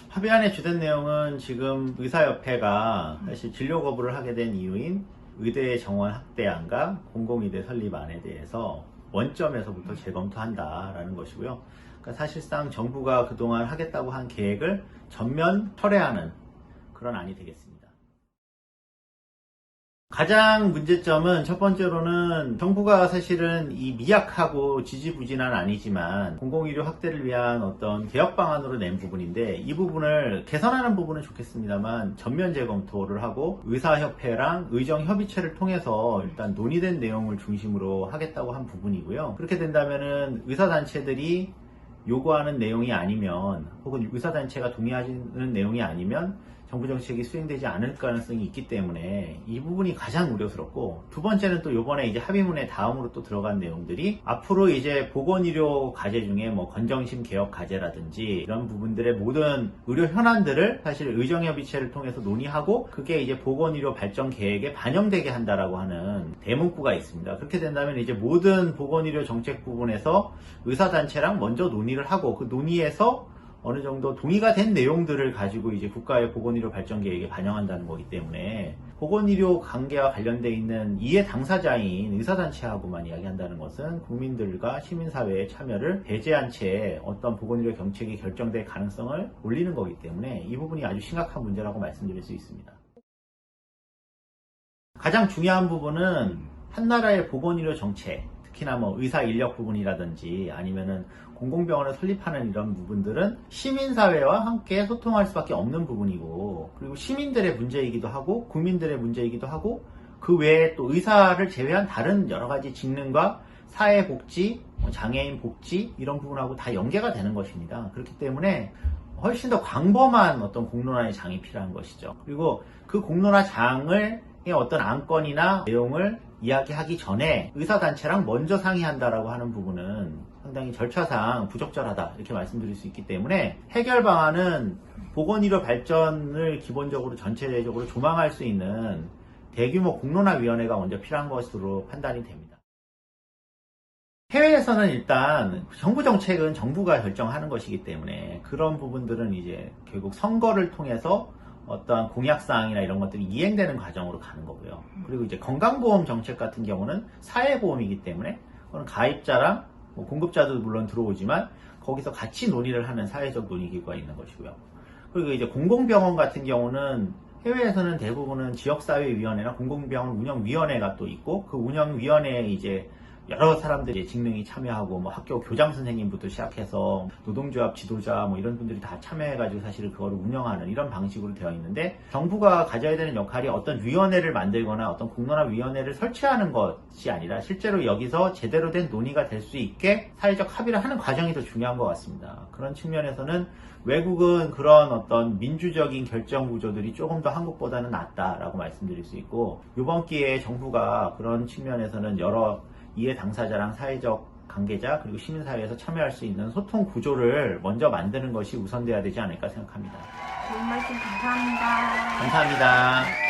합의안의 주된 내용은 지금 의사협회가 사실 진료 거부를 하게 된 이유인 의대 정원 확대안과 공공의대 설립안에 대해서 원점에서부터 재검토한다라는 것이고요. 그러니까 사실상 정부가 그동안 하겠다고 한 계획을 전면 철회하는 그런 안이 되겠습니다. 가장 문제점은 첫 번째로는 정부가 사실은 이 미약하고 지지부진한 아니지만 공공의료 확대를 위한 어떤 개혁 방안으로 낸 부분인데, 이 부분을 개선하는 부분은 좋겠습니다만 전면 재검토를 하고 의사협회랑 의정협의체를 통해서 일단 논의된 내용을 중심으로 하겠다고 한 부분이고요. 그렇게 된다면은 의사단체들이 요구하는 내용이 아니면, 혹은 의사단체가 동의하는 내용이 아니면 정부 정책이 수행되지 않을 가능성이 있기 때문에 이 부분이 가장 우려스럽고, 두 번째는 또 요번에 이제 합의문에 다음으로 또 들어간 내용들이 앞으로 이제 보건의료 과제 중에 뭐 건정심 개혁 과제라든지 이런 부분들의 모든 의료 현안들을 사실 의정협의체를 통해서 논의하고 그게 이제 보건의료 발전 계획에 반영되게 한다라고 하는 대문구가 있습니다. 그렇게 된다면 이제 모든 보건의료 정책 부분에서 의사단체랑 먼저 논의를 하고 그 논의에서 어느 정도 동의가 된 내용들을 가지고 이제 국가의 보건의료 발전 계획에 반영한다는 거기 때문에, 보건의료 관계와 관련되어 있는 이해 당사자인 의사단체하고만 이야기한다는 것은 국민들과 시민사회의 참여를 배제한 채 어떤 보건의료 정책이 결정될 가능성을 올리는 거기 때문에 이 부분이 아주 심각한 문제라고 말씀드릴 수 있습니다. 가장 중요한 부분은 한 나라의 보건의료 정책, 특히나 뭐 의사 인력 부분이라든지 아니면은 공공병원을 설립하는 이런 부분들은 시민사회와 함께 소통할 수밖에 없는 부분이고, 그리고 시민들의 문제이기도 하고 국민들의 문제이기도 하고, 그 외에 또 의사를 제외한 다른 여러 가지 직능과 사회복지, 장애인 복지 이런 부분하고 다 연계가 되는 것입니다. 그렇기 때문에 훨씬 더 광범한 어떤 공론화의 장이 필요한 것이죠. 그리고 그 공론화 장을 어떤 안건이나 내용을 이야기하기 전에 의사단체랑 먼저 상의한다라고 하는 부분은 상당히 절차상 부적절하다 이렇게 말씀드릴 수 있기 때문에, 해결 방안은 보건의료 발전을 기본적으로 전체적으로 조망할 수 있는 대규모 공론화위원회가 먼저 필요한 것으로 판단이 됩니다. 해외에서는 일단 정부 정책은 정부가 결정하는 것이기 때문에 그런 부분들은 이제 결국 선거를 통해서 어떠한 공약사항이나 이런 것들이 이행되는 과정으로 가는 거고요. 그리고 이제 건강보험 정책 같은 경우는 사회보험이기 때문에 그건 가입자랑 뭐 공급자도 물론 들어오지만 거기서 같이 논의를 하는 사회적 논의기구가 있는 것이고요. 그리고 이제 공공병원 같은 경우는 해외에서는 대부분은 지역사회위원회나 공공병원 운영위원회가 또 있고, 그 운영위원회에 이제 여러 사람들이 직능이 참여하고, 뭐 학교 교장 선생님부터 시작해서 노동조합 지도자 뭐 이런 분들이 다 참여해가지고 사실 그거를 운영하는 이런 방식으로 되어 있는데, 정부가 가져야 되는 역할이 어떤 위원회를 만들거나 어떤 공론화위원회를 설치하는 것이 아니라 실제로 여기서 제대로 된 논의가 될 수 있게 사회적 합의를 하는 과정이 더 중요한 것 같습니다. 그런 측면에서는 외국은 그런 어떤 민주적인 결정 구조들이 조금 더 한국보다는 낫다라고 말씀드릴 수 있고, 이번 기회에 정부가 그런 측면에서는 여러 이해 당사자랑 사회적 관계자 그리고 시민사회에서 참여할 수 있는 소통 구조를 먼저 만드는 것이 우선돼야 되지 않을까 생각합니다. 좋은 말씀 감사합니다. 감사합니다.